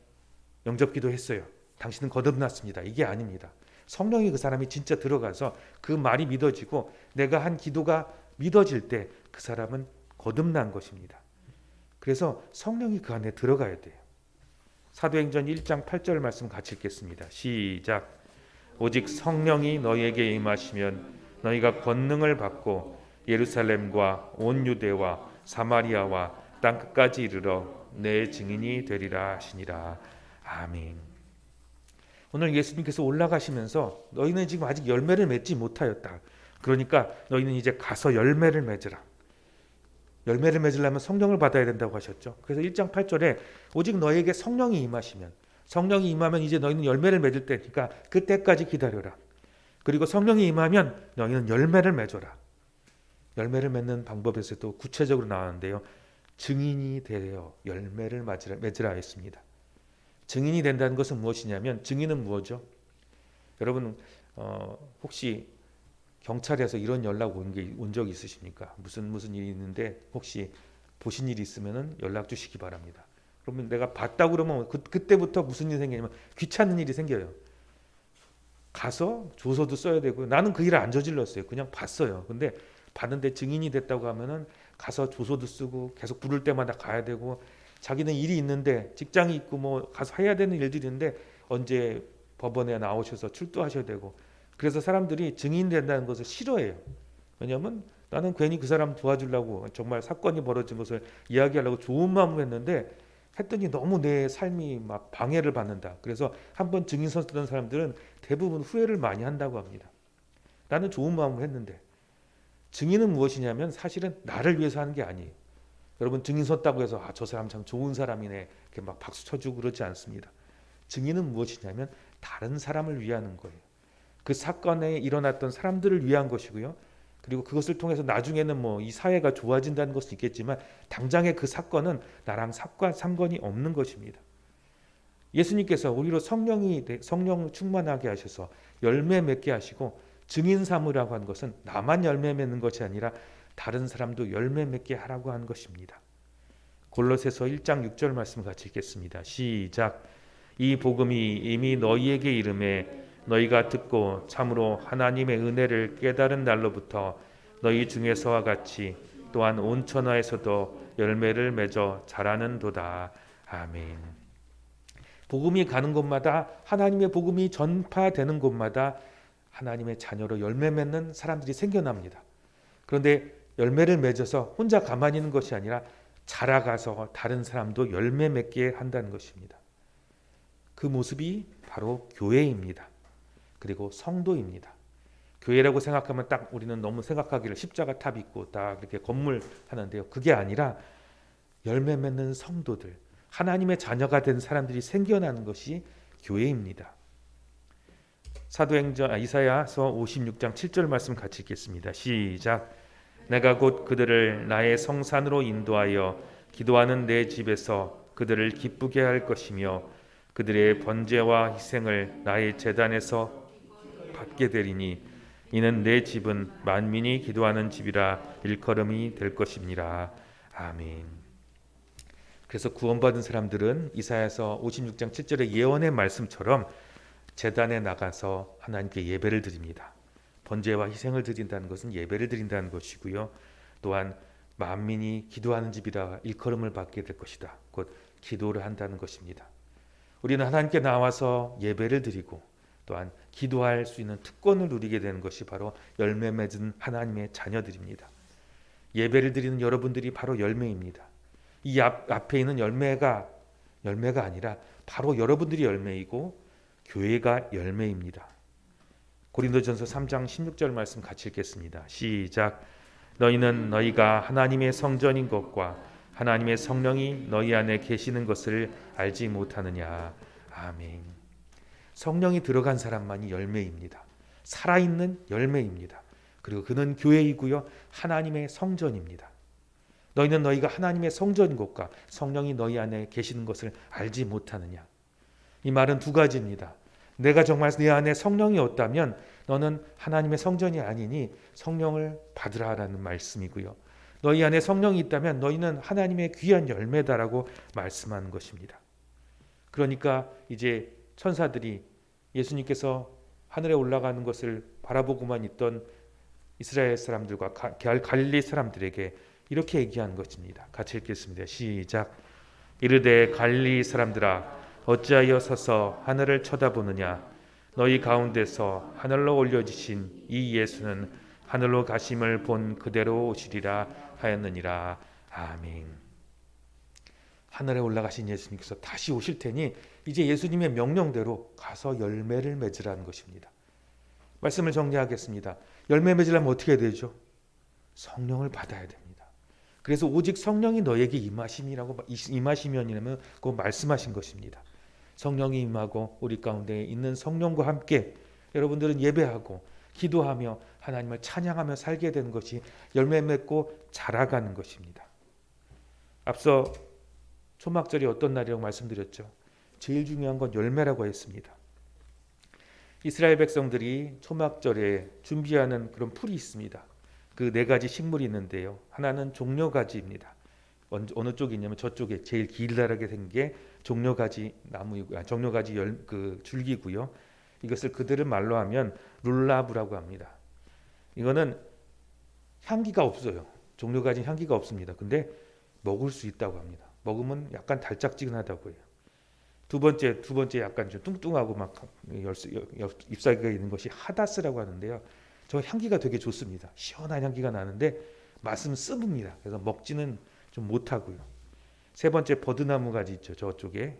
영접기도 했어요. 당신은 거듭났습니다. 이게 아닙니다. 성령이 그 사람이 진짜 들어가서 그 말이 믿어지고 내가 한 기도가 믿어질 때 그 사람은 거듭난 것입니다. 그래서 성령이 그 안에 들어가야 돼요. 사도행전 1장 8절 말씀 같이 읽겠습니다. 시작. 오직 성령이 너희에게 임하시면 너희가 권능을 받고 예루살렘과 온 유대와 사마리아와 땅끝까지 이르러 내 증인이 되리라 하시니라. 아멘. 오늘 예수님께서 올라가시면서 너희는 지금 아직 열매를 맺지 못하였다. 그러니까 너희는 이제 가서 열매를 맺으라. 열매를 맺으려면 성령을 받아야 된다고 하셨죠. 그래서 1장 8절에 오직 너희에게 성령이 임하시면, 성령이 임하면 이제 너희는 열매를 맺을 때니까 그때까지 기다려라. 그리고 성령이 임하면 너희는 열매를 맺어라. 열매를 맺는 방법에서도 구체적으로 나왔는데요. 증인이 되어 열매를 맺으라 했습니다. 증인이 된다는 것은 무엇이냐면 증인은 무엇이죠? 여러분 혹시 경찰에서 이런 연락 온 적 있으십니까? 무슨 일이 있는데 혹시 보신 일이 있으면 연락 주시기 바랍니다. 그러면 내가 봤다고 그러면 그때부터 무슨 일이 생기냐면 귀찮은 일이 생겨요. 가서 조서도 써야 되고 나는 그 일을 안 저질렀어요. 그냥 봤어요. 근데 봤는데 증인이 됐다고 하면은 가서 조서도 쓰고 계속 부를 때마다 가야 되고 자기는 일이 있는데 직장이 있고 뭐 가서 해야 되는 일들이 있는데 언제 법원에 나오셔서 출두하셔야 되고 그래서 사람들이 증인 된다는 것을 싫어해요. 왜냐하면 나는 괜히 그 사람 도와주려고 정말 사건이 벌어진 것을 이야기하려고 좋은 마음으로 했는데 했더니 너무 내 삶이 막 방해를 받는다. 그래서 한번 증인서 쓰던 사람들은 대부분 후회를 많이 한다고 합니다. 나는 좋은 마음으로 했는데 증인은 무엇이냐면 사실은 나를 위해서 하는 게 아니에요. 여러분 증인 섰다고 해서 저 사람 참 좋은 사람이네 이렇게 막 박수 쳐주고 그러지 않습니다. 증인은 무엇이냐면 다른 사람을 위하는 거예요. 그 사건에 일어났던 사람들을 위한 것이고요. 그리고 그것을 통해서 나중에는 뭐 이 사회가 좋아진다는 것은 있겠지만 당장의 그 사건은 나랑 상관이 없는 것입니다. 예수님께서 우리로 성령 충만하게 하셔서 열매 맺게 하시고 증인 삼으라고 한 것은 나만 열매 맺는 것이 아니라 다른 사람도 열매 맺게 하라고 한 것입니다. 골로새서 1장 6절 말씀 같이 읽겠습니다. 시작. 이 복음이 이미 너희에게 이름에 너희가 듣고 참으로 하나님의 은혜를 깨달은 날로부터 너희 중에서와 같이 또한 온 천하에서도 열매를 맺어 자라는도다. 아멘. 복음이 가는 곳마다 하나님의 복음이 전파되는 곳마다 하나님의 자녀로 열매 맺는 사람들이 생겨납니다. 그런데 열매를 맺어서 혼자 가만히 있는 것이 아니라 자라가서 다른 사람도 열매 맺게 한다는 것입니다. 그 모습이 바로 교회입니다. 그리고 성도입니다. 교회라고 생각하면 딱 우리는 너무 생각하기를 십자가 탑 있고 딱 이렇게 건물 하는데요. 그게 아니라 열매 맺는 성도들, 하나님의 자녀가 된 사람들이 생겨나는 것이 교회입니다. 이사야서 56장 7절 말씀 같이 읽겠습니다. 시작. 내가 곧 그들을 나의 성산으로 인도하여 기도하는 내 집에서 그들을 기쁘게 할 것이며 그들의 번제와 희생을 나의 제단에서 받게 되리니 이는 내 집은 만민이 기도하는 집이라 일컬음이 될 것입니다. 아멘. 그래서 구원받은 사람들은 이사야서 56장 7절의 예언의 말씀처럼 제단에 나가서 하나님께 예배를 드립니다. 번제와 희생을 드린다는 것은 예배를 드린다는 것이고요. 또한 만민이 기도하는 집이라 일컬음을 받게 될 것이다. 곧 기도를 한다는 것입니다. 우리는 하나님께 나와서 예배를 드리고 또한 기도할 수 있는 특권을 누리게 되는 것이 바로 열매 맺은 하나님의 자녀들입니다. 예배를 드리는 여러분들이 바로 열매입니다. 이 앞에 있는 열매가 아니라 바로 여러분들이 열매이고 교회가 열매입니다. 고린도전서 3장 16절 말씀 같이 읽겠습니다. 시작. 너희는 너희가 하나님의 성전인 것과 하나님의 성령이 너희 안에 계시는 것을 알지 못하느냐. 아멘. 성령이 들어간 사람만이 열매입니다. 살아있는 열매입니다. 그리고 그는 교회이고요. 하나님의 성전입니다. 너희는 너희가 하나님의 성전인 것과 성령이 너희 안에 계시는 것을 알지 못하느냐. 이 말은 두 가지입니다. 내가 정말 내 안에 성령이 없다면 너는 하나님의 성전이 아니니 성령을 받으라라는 말씀이고요. 너희 안에 성령이 있다면 너희는 하나님의 귀한 열매다라고 말씀하는 것입니다. 그러니까 이제 천사들이 예수님께서 하늘에 올라가는 것을 바라보고만 있던 이스라엘 사람들과 갈릴리 사람들에게 이렇게 얘기하는 것입니다. 같이 읽겠습니다. 시작. 이르되 갈릴리 사람들아 어찌하여 서서 하늘을 쳐다보느냐. 너희 가운데서 하늘로 올려지신 이 예수는 하늘로 가심을 본 그대로 오시리라 하였느니라. 아멘. 하늘에 올라가신 예수님께서 다시 오실 테니 이제 예수님의 명령대로 가서 열매를 맺으라는 것입니다. 말씀을 정리하겠습니다. 열매 맺으려면 어떻게 해야 되죠? 성령을 받아야 됩니다. 그래서 오직 성령이 너에게 임하시면이라면 그 말씀하신 것입니다. 성령이 임하고 우리 가운데 있는 성령과 함께 여러분들은 예배하고 기도하며 하나님을 찬양하며 살게 되는 것이 열매 맺고 자라가는 것입니다. 앞서 초막절이 어떤 날이라고 말씀드렸죠. 제일 중요한 건 열매라고 했습니다. 이스라엘 백성들이 초막절에 준비하는 그런 풀이 있습니다. 그 네 가지 식물이 있는데요. 하나는 종려가지입니다. 어느 쪽이 있냐면 저쪽에 제일 길다랗게 된 게 종려가지 나무이고요. 종려가지 줄기고요. 이것을 그들을 말로 하면 룰라브라고 합니다. 이거는 향기가 없어요. 종려가지 향기가 없습니다. 근데 먹을 수 있다고 합니다. 먹으면 약간 달짝지근하다고 해요. 두 번째 약간 좀 뚱뚱하고 막 잎사귀가 있는 것이 하다스라고 하는데요. 저 향기가 되게 좋습니다. 시원한 향기가 나는데 맛은 씁니다. 그래서 먹지는 좀 못하고요. 세 번째 버드나무 가지 있죠. 저쪽에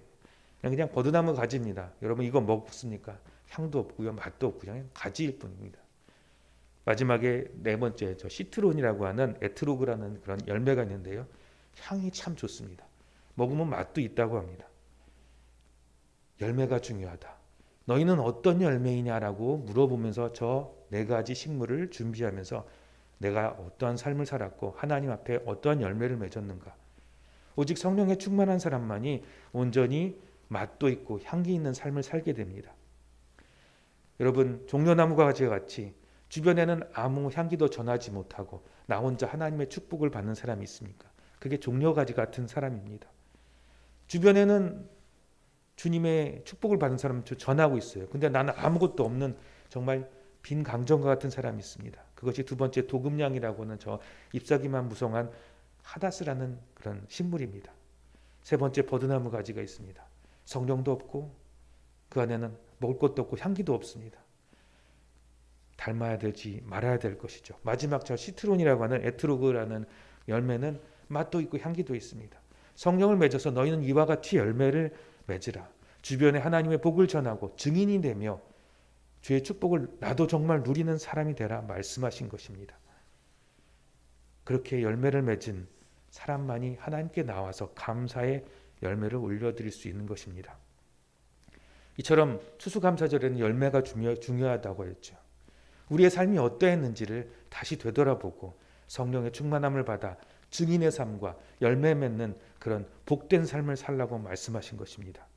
그냥 버드나무 가지입니다. 여러분 이거 먹습니까? 향도 없고요, 맛도 없고 그냥 가지일 뿐입니다. 마지막에 네 번째 저 시트론이라고 하는 에트로그라는 그런 열매가 있는데요. 향이 참 좋습니다. 먹으면 맛도 있다고 합니다. 열매가 중요하다. 너희는 어떤 열매이냐라고 물어보면서 저 네 가지 식물을 준비하면서 내가 어떠한 삶을 살았고 하나님 앞에 어떠한 열매를 맺었는가. 오직 성령에 충만한 사람만이 온전히 맛도 있고 향기 있는 삶을 살게 됩니다. 여러분 종려나무가 같이 주변에는 아무 향기도 전하지 못하고 나 혼자 하나님의 축복을 받는 사람이 있습니까? 그게 종려가지 같은 사람입니다. 주변에는 주님의 축복을 받는 사람을 전하고 있어요. 근데 나는 아무것도 없는 정말 빈 강정과 같은 사람이 있습니다. 그것이 두 번째 도금냥이라고 하는 저 잎사귀만 무성한 하다스라는 그런 식물입니다. 세 번째 버드나무 가지가 있습니다. 성령도 없고 그 안에는 먹을 것도 없고 향기도 없습니다. 닮아야 될지 말아야 될 것이죠. 마지막 저 시트론이라고 하는 에트로그라는 열매는 맛도 있고 향기도 있습니다. 성령을 맺어서 너희는 이와 같이 열매를 맺으라. 주변에 하나님의 복을 전하고 증인이 되며 주의 축복을 나도 정말 누리는 사람이 되라 말씀하신 것입니다. 그렇게 열매를 맺은 사람만이 하나님께 나와서 감사의 열매를 올려드릴 수 있는 것입니다. 이처럼 추수감사절에는 열매가 중요하다고 했죠. 우리의 삶이 어떠했는지를 다시 되돌아보고 성령의 충만함을 받아 증인의 삶과 열매 맺는 그런 복된 삶을 살라고 말씀하신 것입니다.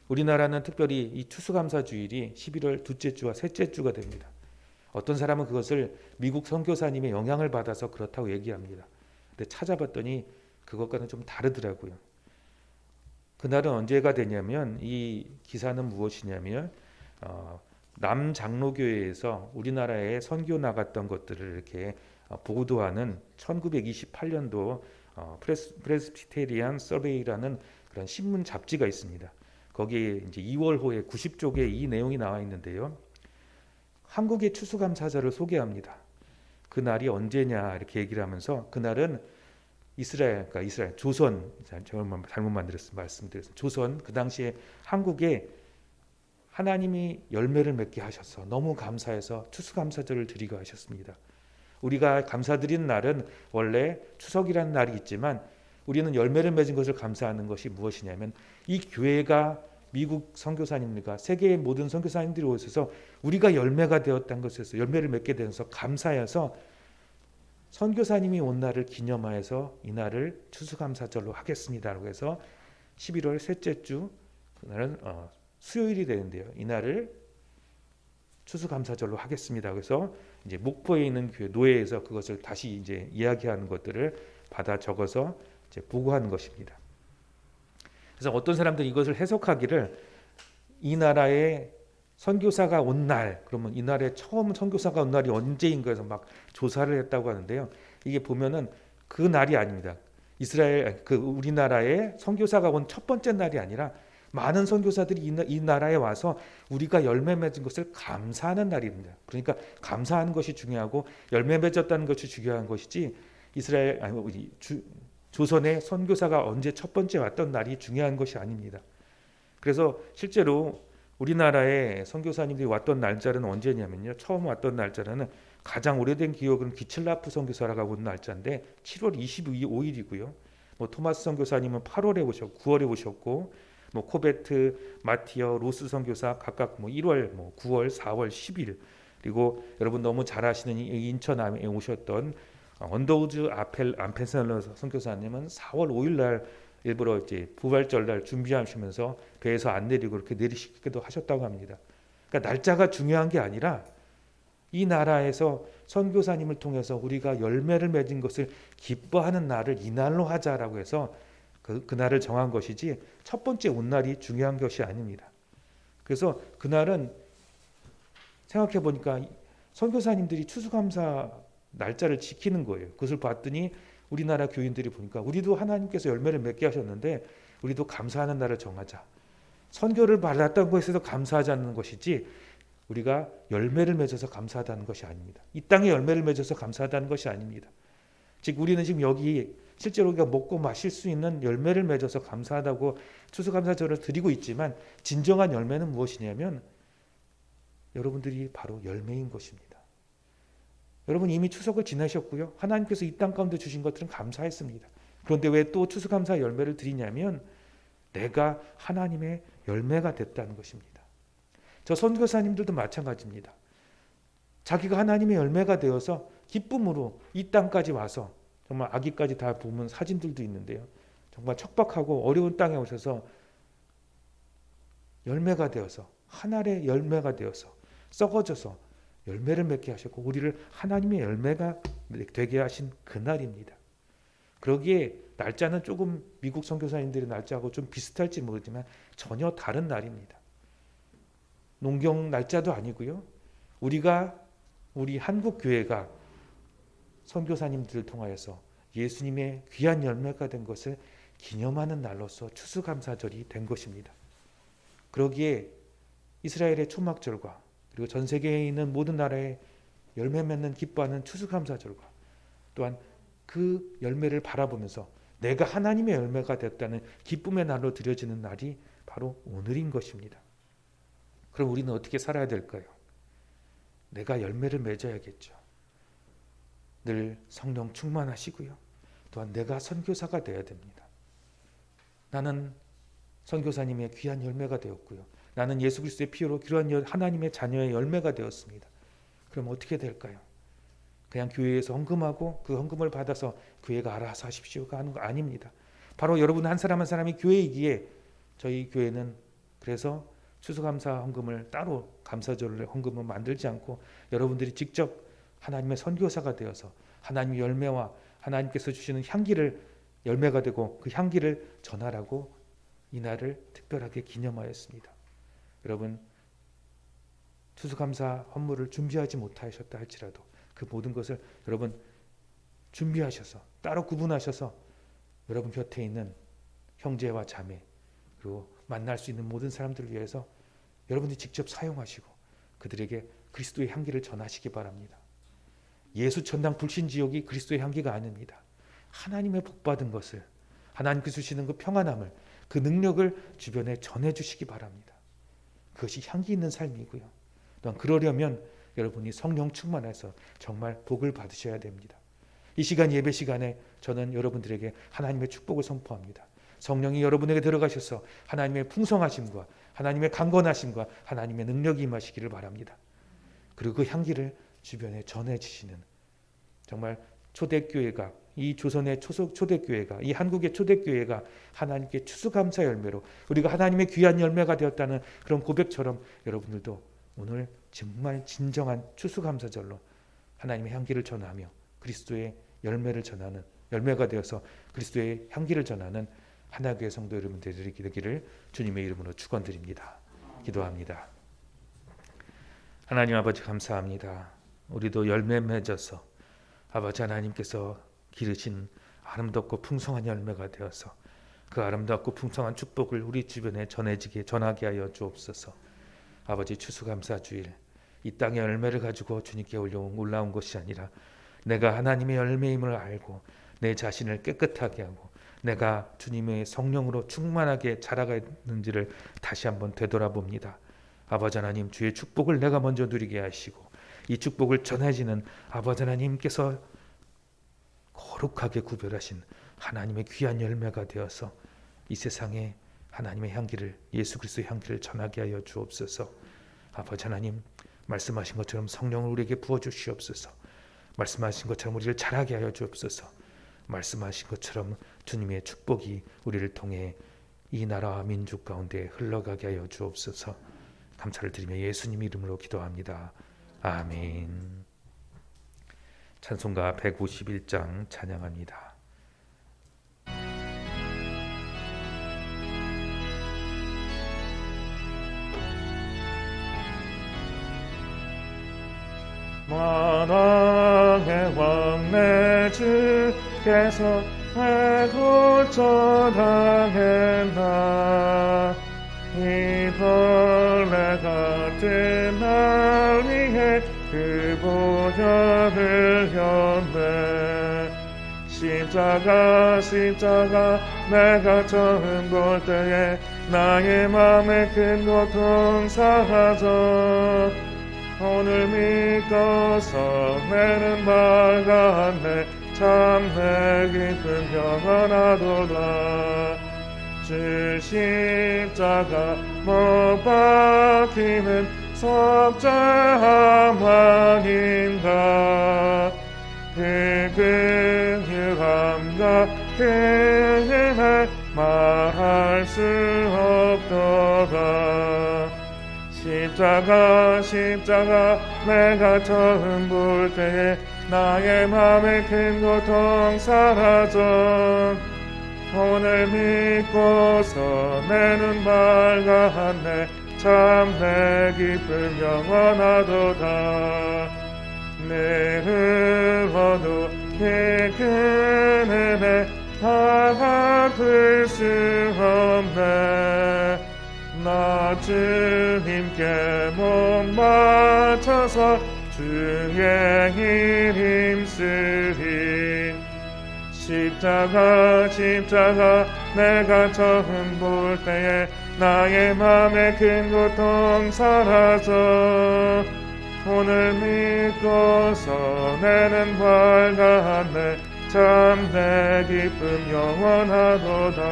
우리나라는 특별히 이 추수감사주일이 11월 둘째 주와 셋째 주가 됩니다. 어떤 사람은 그것을 미국 선교사님의 영향을 받아서 그렇다고 얘기합니다. 근데 찾아봤더니 그것과는 좀 다르더라고요. 그날은 언제가 되냐면, 이 기사는 무엇이냐면 남장로교회에서 우리나라에 선교 나갔던 것들을 이렇게 보도하는 1928년도 프레스비테리안 서베이라는 그런 신문 잡지가 있습니다. 거기에 이제 2월호에 90쪽에 이 내용이 나와 있는데요. 한국의 추수감사절을 소개합니다. 그 날이 언제냐 이렇게 얘기를 하면서, 그날은 이스라엘 조선, 잘못 말씀드렸습니다. 조선, 그 당시에 한국에 하나님이 열매를 맺게 하셔서 너무 감사해서 추수감사절을 드리고 하셨습니다. 우리가 감사드리는 날은 원래 추석이라는 날이 있지만, 우리는 열매를 맺은 것을 감사하는 것이 무엇이냐면, 이 교회가 미국 선교사님들과 세계의 모든 선교사님들이 오셔서 우리가 열매가 되었다는 것에서, 열매를 맺게 되어서 감사해서 선교사님이 온 날을 기념하여서 이 날을 추수감사절로 하겠습니다라고 해서 11월 셋째 주, 그날은 수요일이 되는데요. 이 날을 추수감사절로 하겠습니다. 그래서 이제 목포에 있는 교회 노예에서 그것을 다시 이제 이야기하는 것들을 받아 적어서 이제 보고하는 것입니다. 그래서 어떤 사람들이 이것을 해석하기를, 이 나라에 선교사가 온 날, 그러면 이 나라에 처음 선교사가 온 날이 언제인가 해서 막 조사를 했다고 하는데요. 이게 보면은 그 날이 아닙니다. 우리나라에 선교사가 온 첫 번째 날이 아니라, 많은 선교사들이 이 나라에 와서 우리가 열매 맺은 것을 감사하는 날입니다. 그러니까 감사하는 것이 중요하고 열매 맺었다는 것이 중요한 것이지, 조선의 선교사가 언제 첫 번째 왔던 날이 중요한 것이 아닙니다. 그래서 실제로 우리나라에 선교사님들이 왔던 날짜는 언제냐면요. 처음 왔던 날짜는 가장 오래된 기억은 기칠라프 선교사라고 하는 날짜인데 7월 25일이고요. 토마스 선교사님은 8월에 오셨고 9월에 오셨고, 코베트, 마티어, 로스 선교사 각각 1월, 9월, 4월, 10일, 그리고 여러분 너무 잘 아시는 인천에 오셨던 언더우즈 암펜셀러 선교사님은 4월 5일 날 일부러 이제 부활절 날 준비하시면서 배에서 안 내리고 이렇게 내리시기도 하셨다고 합니다. 그러니까 날짜가 중요한 게 아니라, 이 나라에서 선교사님을 통해서 우리가 열매를 맺은 것을 기뻐하는 날을 이 날로 하자라고 해서 그 날을 정한 것이지, 첫 번째 온 날이 중요한 것이 아닙니다. 그래서 그날은 생각해 보니까 선교사님들이 추수감사 날짜를 지키는 거예요. 그것을 봤더니 우리나라 교인들이 보니까, 우리도 하나님께서 열매를 맺게 하셨는데 우리도 감사하는 날을 정하자. 선교를 받았다는 것에서 감사하자는 것이지, 우리가 열매를 맺어서 감사하다는 것이 아닙니다. 이 땅에 열매를 맺어서 감사하다는 것이 아닙니다. 즉 우리는 지금 여기 실제로 우리가 먹고 마실 수 있는 열매를 맺어서 감사하다고 추수감사절을 드리고 있지만, 진정한 열매는 무엇이냐면 여러분들이 바로 열매인 것입니다. 여러분 이미 추석을 지나셨고요. 하나님께서 이 땅 가운데 주신 것들은 감사했습니다. 그런데 왜 또 추수감사 열매를 드리냐면, 내가 하나님의 열매가 됐다는 것입니다. 저 선교사님들도 마찬가지입니다. 자기가 하나님의 열매가 되어서 기쁨으로 이 땅까지 와서, 정말 아기까지 다 보면 사진들도 있는데요. 정말 척박하고 어려운 땅에 오셔서 열매가 되어서, 한 알의 열매가 되어서 썩어져서 열매를 맺게 하셨고, 우리를 하나님의 열매가 되게 하신 그날입니다. 그러기에 날짜는 조금 미국 선교사님들의 날짜하고 좀 비슷할지 모르지만 전혀 다른 날입니다. 농경 날짜도 아니고요. 우리 한국 교회가 선교사님들을 통하여서 예수님의 귀한 열매가 된 것을 기념하는 날로서 추수감사절이 된 것입니다. 그러기에 이스라엘의 초막절과, 그리고 전 세계에 있는 모든 나라에 열매 맺는 기뻐하는 추수감사절과, 또한 그 열매를 바라보면서 내가 하나님의 열매가 됐다는 기쁨의 날로 드려지는 날이 바로 오늘인 것입니다. 그럼 우리는 어떻게 살아야 될까요? 내가 열매를 맺어야겠죠. 늘 성령 충만하시고요. 또한 내가 선교사가 되어야 됩니다. 나는 선교사님의 귀한 열매가 되었고요. 나는 예수 그리스도의 피로 그러한 하나님의 자녀의 열매가 되었습니다. 그럼 어떻게 될까요? 그냥 교회에서 헌금하고 그 헌금을 받아서 교회가 알아서 하십시오가 하는 거 아닙니다. 바로 여러분 한 사람 한 사람이 교회이기에 저희 교회는 그래서 추수감사 헌금을 따로 감사절 헌금을 만들지 않고 여러분들이 직접 하나님의 선교사가 되어서 하나님의 열매와 하나님께서 주시는 향기를 열매가 되고 그 향기를 전하라고 이날을 특별하게 기념하였습니다. 여러분 추수감사 헌물을 준비하지 못하셨다 할지라도 그 모든 것을 여러분 준비하셔서 따로 구분하셔서 여러분 곁에 있는 형제와 자매 그리고 만날 수 있는 모든 사람들을 위해서 여러분들이 직접 사용하시고 그들에게 그리스도의 향기를 전하시기 바랍니다. 예수 천당 불신지옥이 그리스도의 향기가 아닙니다. 하나님의 복받은 것을 하나님께서 주시는 그 평안함을 그 능력을 주변에 전해주시기 바랍니다. 그것이 향기 있는 삶이고요. 또한 그러려면 여러분이 성령 충만해서 정말 복을 받으셔야 됩니다. 이 시간 예배 시간에 저는 여러분들에게 하나님의 축복을 선포합니다. 성령이 여러분에게 들어가셔서 하나님의 풍성하심과 하나님의 강건하심과 하나님의 능력이 임하시기를 바랍니다. 그리고 그 향기를 주변에 전해주시는 정말 초대교회가 이 조선의 초대교회가 이 한국의 초대교회가 하나님께 추수감사 열매로 우리가 하나님의 귀한 열매가 되었다는 그런 고백처럼 여러분들도 오늘 정말 진정한 추수감사절로 하나님의 향기를 전하며 그리스도의 열매를 전하는 열매가 되어서 그리스도의 향기를 전하는 하나교회 성도 여러분들이 되기를 주님의 이름으로 축원드립니다. 기도합니다. 하나님 아버지 감사합니다. 우리도 열매 맺어서 아버지 하나님께서 기르신 아름답고 풍성한 열매가 되어서 그 아름답고 풍성한 축복을 우리 주변에 전하게 하여 주옵소서. 아버지 추수감사주일 이 땅의 열매를 가지고 주님께 올라온 것이 아니라 내가 하나님의 열매임을 알고 내 자신을 깨끗하게 하고 내가 주님의 성령으로 충만하게 자라가는지를 다시 한번 되돌아봅니다. 아버지 하나님 주의 축복을 내가 먼저 누리게 하시고 이 축복을 전해지는 아버지 하나님께서 거룩하게 구별하신 하나님의 귀한 열매가 되어서 이 세상에 하나님의 향기를 예수 그리스도의 향기를 전하게 하여 주옵소서. 아버지 하나님 말씀하신 것처럼 성령을 우리에게 부어주시옵소서. 말씀하신 것처럼 우리를 자라게 하여 주옵소서. 말씀하신 것처럼 주님의 축복이 우리를 통해 이 나라와 민족 가운데 흘러가게 하여 주옵소서. 감사를 드리며 예수님 이름으로 기도합니다. 아멘. 찬송가 151장 찬양합니다. 만왕의 왕 내 주께서 애고쳐당했나 이 벌레 같은 날 위해 그 보혈을 흘렸네. 십자가 내가 처음 볼 때에 나의 맘에 큰 고통 사라져 오늘 믿고서 내는 밝았네. 참 내 기쁨 영원하도다. 주 십자가 못 박히는 석자함 아닌가. 그 긍휼함과 그 은혜 말할 수 없도다. 십자가 내가 처음 볼 때에 나의 맘에 큰 고통 사라져 오늘 믿고서 내 눈 밝았네. 참 내 기쁨 영원하도다. 내 흘러도 그 은혜 다 갚을 수 없네. 나 주님께 몸 바쳐서 주의 일 힘쓰리. 십자가 내가 처음 볼 때에 나의 맘에 큰 고통 사라져 오늘 믿고서 내는 밝았네. 참 내 기쁨 영원하도다.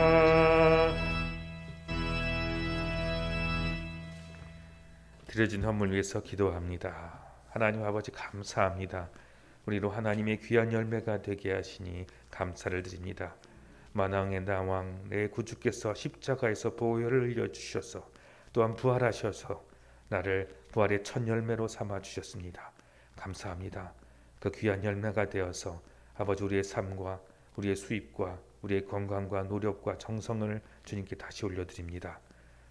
드려진 헌물 위해서 기도합니다. 하나님 아버지 감사합니다. 우리로 하나님의 귀한 열매가 되게 하시니 감사를 드립니다. 만왕의 나왕 내 구주께서 십자가에서 보혈을 흘려 주셔서 또한 부활하셔서 나를 부활의 첫 열매로 삼아 주셨습니다. 감사합니다. 그 귀한 열매가 되어서 아버지 우리의 삶과 우리의 수입과 우리의 건강과 노력과 정성을 주님께 다시 올려드립니다.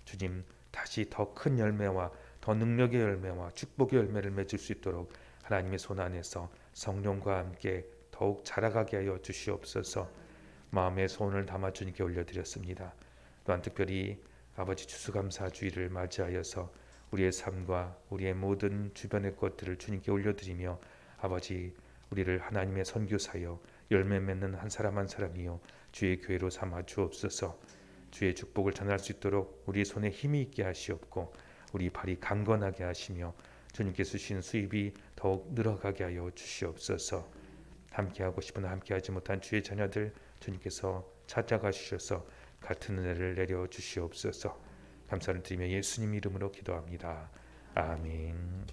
주님 다시 더 큰 열매와 더 능력의 열매와 축복의 열매를 맺을 수 있도록 하나님의 손 안에서 성령과 함께 더욱 자라가게 하여 주시옵소서. 마음의 소원을 담아 주님께 올려드렸습니다. 또한 특별히 아버지 추수감사주의를 맞이하여서 우리의 삶과 우리의 모든 주변의 것들을 주님께 올려드리며 아버지 우리를 하나님의 선교사여 열매 맺는 한 사람 한 사람이요 주의 교회로 삼아 주옵소서. 주의 축복을 전할 수 있도록 우리 손에 힘이 있게 하시옵고 우리 발이 강건하게 하시며 주님께서 주신 수입이 더욱 늘어가게 하여 주시옵소서. 함께하고 싶으나 함께하지 못한 주의 자녀들 주님께서 찾아가 주셔서 같은 은혜를 내려 주시옵소서. 감사를 드리며 예수님 이름으로 기도합니다. 아멘.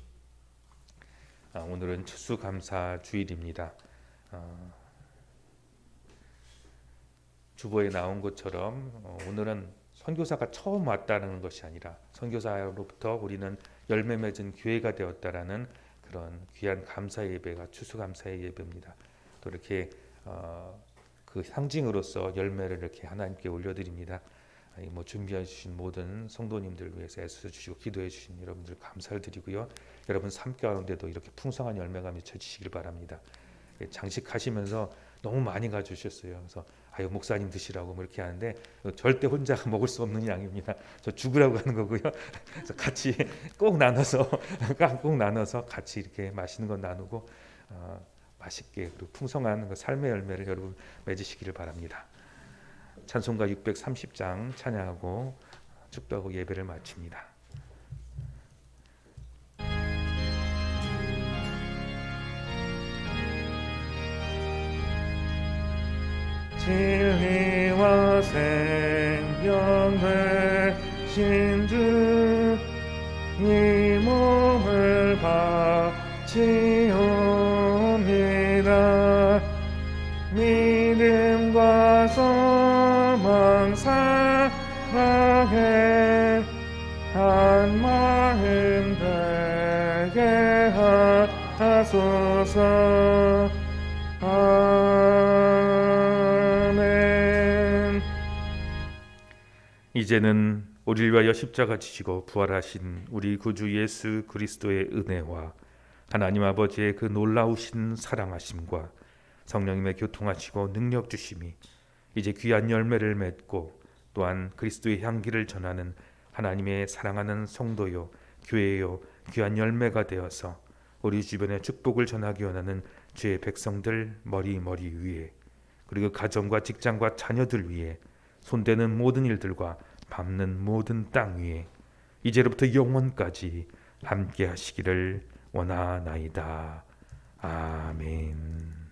오늘은 추수감사 주일입니다. 주보에 나온 것처럼 오늘은 선교사가 처음 왔다는 것이 아니라 선교사로부터 우리는 열매 맺은 교회가 되었다라는 그런 귀한 감사 예배가 추수감사의 예배입니다. 또 이렇게 그 상징으로서 열매를 이렇게 하나님께 올려드립니다. 준비해 주신 모든 성도님들 위해서 애써 주시고 기도해 주신 여러분들 감사를 드리고요. 여러분 삶 가운데도 이렇게 풍성한 열매가 맺혀지시길 바랍니다. 장식하시면서 너무 많이 가주셨어요. 그래서 목사님 드시라고 이렇게 하는데 절대 혼자 먹을 수 없는 양입니다. 저 죽으라고 하는 거고요. 그래서 같이 꼭 나눠서 같이 이렇게 맛있는 거 나누고 맛있게 그리고 풍성한 그 삶의 열매를 여러분 맺으시기를 바랍니다. 찬송가 630장 찬양하고 축도하고 예배를 마칩니다. 진리와 생명 되신 주 이 몸을 바치옵니다. 믿음과 소망 사랑해 한 마음 되게 하소서. 아멘. 이제는 우리를 위하여 십자가 지시고 부활하신 우리 구주 예수 그리스도의 은혜와 하나님 아버지의 그 놀라우신 사랑하심과 성령님의 교통하시고 능력 주심이 이제 귀한 열매를 맺고 또한 그리스도의 향기를 전하는 하나님의 사랑하는 성도요 교회요 귀한 열매가 되어서 우리 주변에 축복을 전하기 원하는 주의 백성들 머리 위에 그리고 가정과 직장과 자녀들 위에 손대는 모든 일들과 밟는 모든 땅 위에 이제로부터 영원까지 함께 하시기를 원하나이다. 아멘.